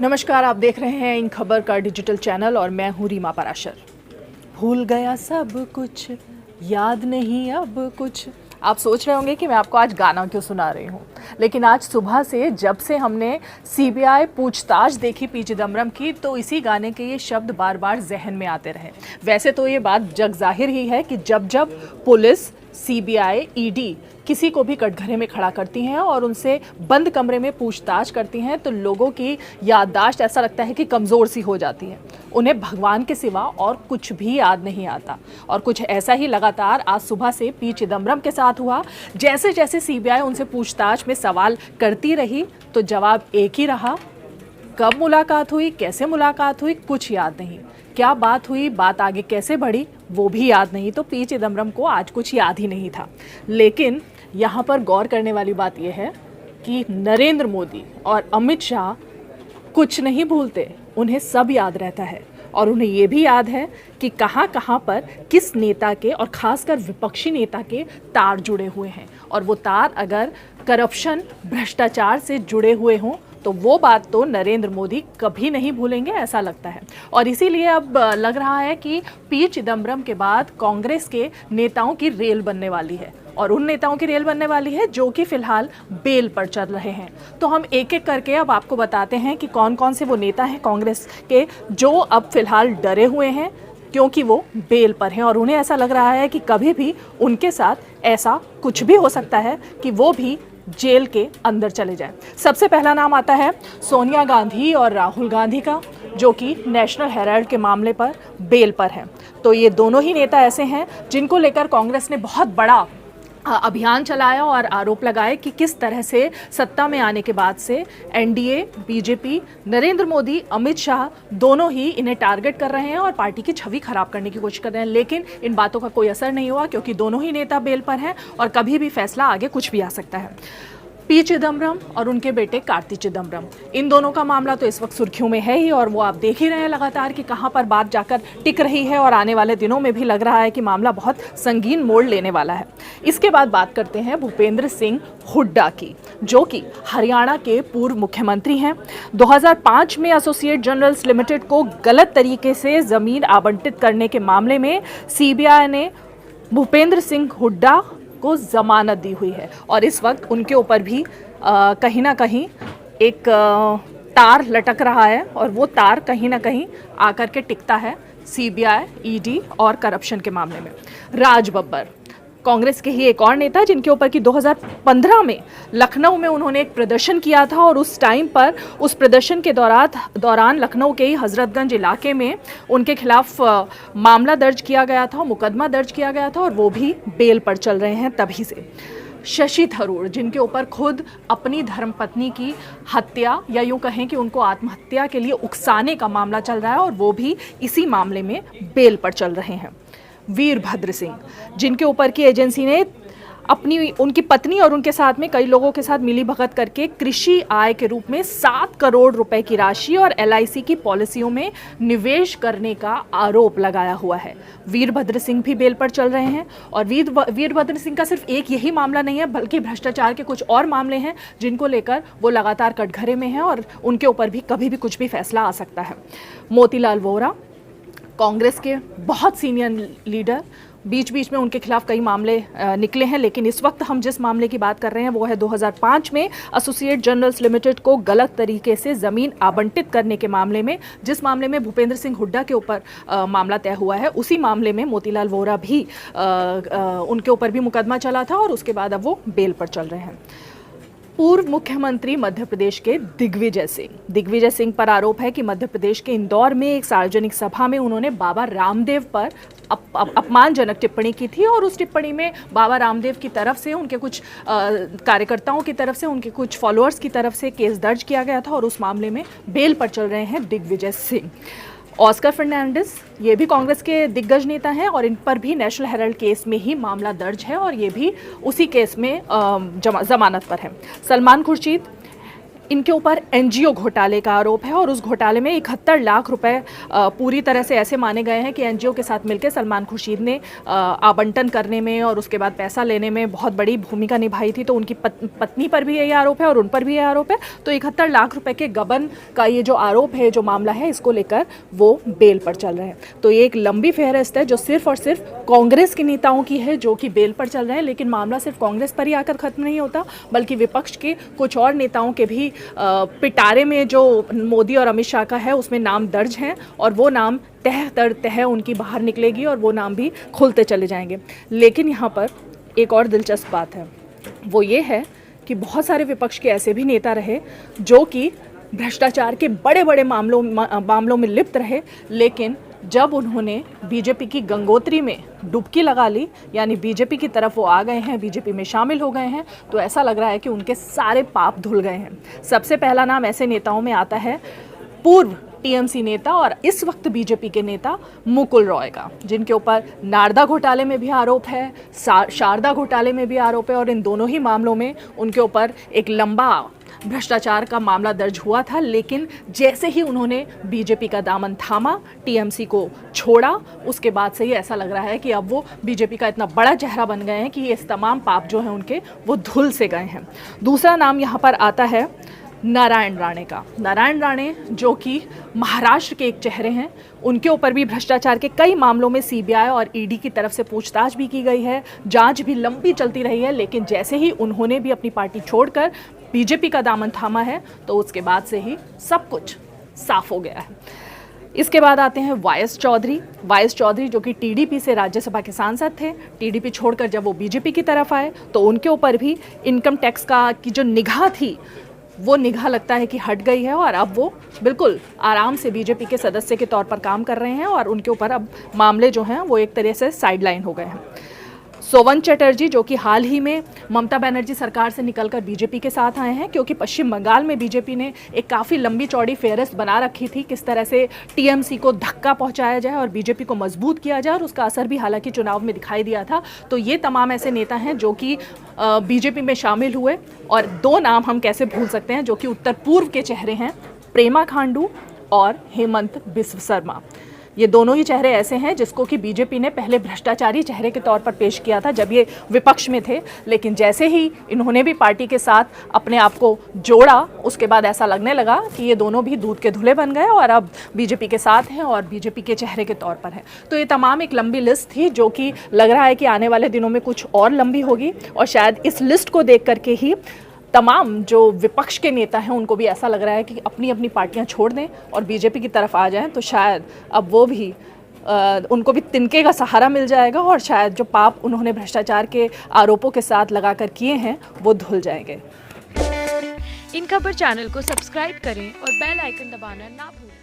नमस्कार, आप देख रहे हैं इन खबर का डिजिटल चैनल और मैं हूं रीमा पराशर। भूल गया सब कुछ, याद नहीं अब कुछ। आप सोच रहे होंगे कि मैं आपको आज गाना क्यों सुना रही हूं, लेकिन आज सुबह से जब से हमने सीबीआई पूछताछ देखी पी चिदम्बरम की, तो इसी गाने के ये शब्द बार बार जहन में आते रहे। वैसे तो ये बात जग जाहिर ही है कि जब जब पुलिस, सीबीआई, ईडी किसी को भी कटघरे में खड़ा करती हैं और उनसे बंद कमरे में पूछताछ करती हैं, तो लोगों की याददाश्त ऐसा लगता है कि कमज़ोर सी हो जाती है। उन्हें भगवान के सिवा और कुछ भी याद नहीं आता। और कुछ ऐसा ही लगातार आज सुबह से पी चिदम्बरम के साथ हुआ। जैसे जैसे सीबीआई उनसे पूछताछ में सवाल करती रही, तो जवाब एक ही रहा। कब मुलाकात हुई, कैसे मुलाकात हुई, कुछ याद नहीं। क्या बात हुई, बात आगे कैसे बढ़ी, वो भी याद नहीं। तो पी चिदम्बरम को आज कुछ याद ही नहीं था। लेकिन यहाँ पर गौर करने वाली बात यह है कि नरेंद्र मोदी और अमित शाह कुछ नहीं भूलते, उन्हें सब याद रहता है। और उन्हें ये भी याद है कि कहाँ कहाँ पर किस नेता के, और ख़ासकर विपक्षी नेता के तार जुड़े हुए हैं। और वो तार अगर करप्शन, भ्रष्टाचार से जुड़े हुए हों, तो वो बात तो नरेंद्र मोदी कभी नहीं भूलेंगे, ऐसा लगता है। और इसीलिए अब लग रहा है कि पी चिदम्बरम के बाद कांग्रेस के नेताओं की रेल बनने वाली है। और उन नेताओं की रेल बनने वाली है जो कि फिलहाल बेल पर चल रहे हैं। तो हम एक एक करके अब आपको बताते हैं कि कौन कौन से वो नेता हैं कांग्रेस के जो अब फिलहाल डरे हुए हैं, क्योंकि वो बेल पर हैं और उन्हें ऐसा लग रहा है कि कभी भी उनके साथ ऐसा कुछ भी हो सकता है कि वो भी जेल के अंदर चले जाएं। सबसे पहला नाम आता है सोनिया गांधी और राहुल गांधी का, जो कि नेशनल हेराल्ड के मामले पर बेल पर हैं। तो ये दोनों ही नेता ऐसे हैं जिनको लेकर कांग्रेस ने बहुत बड़ा अभियान चलाया और आरोप लगाए कि किस तरह से सत्ता में आने के बाद से एनडीए, बीजेपी, नरेंद्र मोदी, अमित शाह दोनों ही इन्हें टारगेट कर रहे हैं और पार्टी की छवि खराब करने की कोशिश कर रहे हैं। लेकिन इन बातों का कोई असर नहीं हुआ, क्योंकि दोनों ही नेता बेल पर हैं और कभी भी फैसला आगे कुछ भी आ सकता है। पी चिदम्बरम और उनके बेटे कार्ति चिदम्बरम, इन दोनों का मामला तो इस वक्त सुर्खियों में है ही, और वो आप देख ही रहे हैं लगातार कि कहां पर बात जाकर टिक रही है। और आने वाले दिनों में भी लग रहा है कि मामला बहुत संगीन मोड़ लेने वाला है। इसके बाद बात करते हैं भूपेंद्र सिंह हुड्डा की, जो कि हरियाणा के पूर्व मुख्यमंत्री हैं। 2005 में एसोसिएट जर्नल्स लिमिटेड को गलत तरीके से जमीन आवंटित करने के मामले में सीबीआई ने भूपेंद्र सिंह हुड्डा को जमानत दी हुई है। और इस वक्त उनके ऊपर भी कहीं ना कहीं एक तार लटक रहा है, और वो तार कहीं ना कहीं आकर के टिकता है सीबीआई, ईडी और करप्शन के मामले में। राज बब्बर कांग्रेस के ही एक और नेता, जिनके ऊपर कि 2015 में लखनऊ में उन्होंने एक प्रदर्शन किया था, और उस टाइम पर उस प्रदर्शन के दौरान लखनऊ के ही हजरतगंज इलाके में उनके खिलाफ मामला दर्ज किया गया था, मुकदमा दर्ज किया गया था, और वो भी बेल पर चल रहे हैं तभी से। शशि थरूर, जिनके ऊपर खुद अपनी धर्मपत्नी की हत्या, या यूं कहें कि उनको आत्महत्या के लिए उकसाने का मामला चल रहा है, और वो भी इसी मामले में बेल पर चल रहे हैं। वीरभद्र सिंह, जिनके ऊपर की एजेंसी ने उनकी पत्नी और उनके साथ में कई लोगों के साथ मिली भगत करके कृषि आय के रूप में 7 करोड़ रुपए की राशि और एलआईसी की पॉलिसियों में निवेश करने का आरोप लगाया हुआ है। वीरभद्र सिंह भी बेल पर चल रहे हैं। और वीरभद्र सिंह का सिर्फ एक यही मामला नहीं है, बल्कि भ्रष्टाचार के कुछ और मामले हैं जिनको लेकर वो लगातार कटघरे में हैं, और उनके ऊपर भी कभी भी कुछ भी फैसला आ सकता है। मोतीलाल वोरा, कांग्रेस के बहुत सीनियर लीडर, बीच बीच में उनके खिलाफ कई मामले निकले हैं, लेकिन इस वक्त हम जिस मामले की बात कर रहे हैं वो है 2005 में एसोसिएट जर्नल्स लिमिटेड को गलत तरीके से ज़मीन आवंटित करने के मामले में। जिस मामले में भूपेंद्र सिंह हुड्डा के ऊपर मामला तय हुआ है, उसी मामले में मोतीलाल वोरा भी उनके ऊपर भी मुकदमा चला था, और उसके बाद अब वो बेल पर चल रहे हैं। पूर्व मुख्यमंत्री मध्य प्रदेश के दिग्विजय सिंह पर आरोप है कि मध्य प्रदेश के इंदौर में एक सार्वजनिक सभा में उन्होंने बाबा रामदेव पर अपमानजनक टिप्पणी की थी, और उस टिप्पणी में बाबा रामदेव की तरफ से, उनके कुछ कार्यकर्ताओं की तरफ से, उनके कुछ फॉलोअर्स की तरफ से केस दर्ज किया गया था, और उस मामले में बेल पर चल रहे हैं दिग्विजय सिंह। ऑस्कर फर्नांडिस, ये भी कांग्रेस के दिग्गज नेता हैं, और इन पर भी नेशनल हेराल्ड केस में ही मामला दर्ज है, और ये भी उसी केस में जमानत पर है। सलमान खुर्शीद, इनके ऊपर एनजीओ घोटाले का आरोप है और उस घोटाले में 71 लाख रुपए पूरी तरह से ऐसे माने गए हैं कि एनजीओ के साथ मिलकर सलमान खुर्शीद ने आवंटन करने में और उसके बाद पैसा लेने में बहुत बड़ी भूमिका निभाई थी। तो उनकी पत्नी पर भी यही आरोप है और उन पर भी यह आरोप है। तो 71 लाख रुपए के गबन का ये जो आरोप है, जो मामला है, इसको लेकर वो बेल पर चल रहे हैं। तो ये एक लंबी फहरिस्त है जो सिर्फ और सिर्फ कांग्रेस के नेताओं की है जो कि बेल पर चल रहे हैं। लेकिन मामला सिर्फ कांग्रेस पर ही आकर खत्म नहीं होता, बल्कि विपक्ष के कुछ और नेताओं के भी पिटारे में जो मोदी और अमित शाह का है उसमें नाम दर्ज हैं और वो नाम तह दर तह उनकी बाहर निकलेगी और वो नाम भी खुलते चले जाएंगे। लेकिन यहाँ पर एक और दिलचस्प बात है, वो ये है कि बहुत सारे विपक्ष के ऐसे भी नेता रहे जो कि भ्रष्टाचार के बड़े बड़े मामलों में लिप्त रहे, लेकिन जब उन्होंने बीजेपी की गंगोत्री में डुबकी लगा ली, यानी बीजेपी की तरफ वो आ गए हैं, बीजेपी में शामिल हो गए हैं, तो ऐसा लग रहा है कि उनके सारे पाप धुल गए हैं। सबसे पहला नाम ऐसे नेताओं में आता है पूर्व टीएमसी नेता और इस वक्त बीजेपी के नेता मुकुल रॉय का, जिनके ऊपर नारदा घोटाले में भी आरोप है, शारदा घोटाले में भी आरोप है और इन दोनों ही मामलों में उनके ऊपर एक लंबा भ्रष्टाचार का मामला दर्ज हुआ था। लेकिन जैसे ही उन्होंने बीजेपी का दामन थामा, टीएमसी को छोड़ा, उसके बाद से ही ऐसा लग रहा है कि अब वो बीजेपी का इतना बड़ा चेहरा बन गए हैं कि ये तमाम पाप जो हैं उनके वो धुल से गए हैं। दूसरा नाम यहाँ पर आता है नारायण राणे का। नारायण राणे जो कि महाराष्ट्र के एक चेहरे हैं, उनके ऊपर भी भ्रष्टाचार के कई मामलों में सीबीआई और ईडी की तरफ से पूछताछ भी की गई है, जांच भी लंबी चलती रही है। लेकिन जैसे ही उन्होंने भी अपनी पार्टी छोड़कर बीजेपी का दामन थामा है तो उसके बाद से ही सब कुछ साफ हो गया है। इसके बाद आते हैं वाईएस चौधरी। वाईएस चौधरी जो कि टीडीपी से राज्यसभा के सांसद थे, टीडीपी छोड़कर जब वो बीजेपी की तरफ आए तो उनके ऊपर भी इनकम टैक्स की जो निगाह थी वो निगाह लगता है कि हट गई है और अब वो बिल्कुल आराम से बीजेपी के सदस्य के तौर पर काम कर रहे हैं और उनके ऊपर अब मामले जो हैं वो एक तरह से साइडलाइन हो गए हैं। सोवन चटर्जी जो कि हाल ही में ममता बनर्जी सरकार से निकलकर बीजेपी के साथ आए हैं, क्योंकि पश्चिम बंगाल में बीजेपी ने एक काफ़ी लंबी चौड़ी फेहरिस्त बना रखी थी किस तरह से टीएमसी को धक्का पहुंचाया जाए और बीजेपी को मजबूत किया जाए, और उसका असर भी हालांकि चुनाव में दिखाई दिया था। तो ये तमाम ऐसे नेता हैं जो कि बीजेपी में शामिल हुए, और दो नाम हम कैसे भूल सकते हैं जो कि उत्तर पूर्व के चेहरे हैं, प्रेमा खांडू और हेमंत बिस्व शर्मा। ये दोनों ही चेहरे ऐसे हैं जिसको कि बीजेपी ने पहले भ्रष्टाचारी चेहरे के तौर पर पेश किया था जब ये विपक्ष में थे, लेकिन जैसे ही इन्होंने भी पार्टी के साथ अपने आप को जोड़ा उसके बाद ऐसा लगने लगा कि ये दोनों भी दूध के धुले बन गए और अब बीजेपी के साथ हैं और बीजेपी के चेहरे के तौर पर हैं। तो ये तमाम एक लंबी लिस्ट थी जो कि लग रहा है कि आने वाले दिनों में कुछ और लंबी होगी, और शायद इस लिस्ट को देख करके ही तमाम जो विपक्ष के नेता हैं उनको भी ऐसा लग रहा है कि अपनी अपनी पार्टियां छोड़ दें और बीजेपी की तरफ आ जाएं, तो शायद अब वो भी उनको भी तिनके का सहारा मिल जाएगा और शायद जो पाप उन्होंने भ्रष्टाचार के आरोपों के साथ लगाकर किए हैं वो धुल जाएंगे। इन खबर चैनल को सब्सक्राइब करें और बेल आइकन दबाना ना भूलें।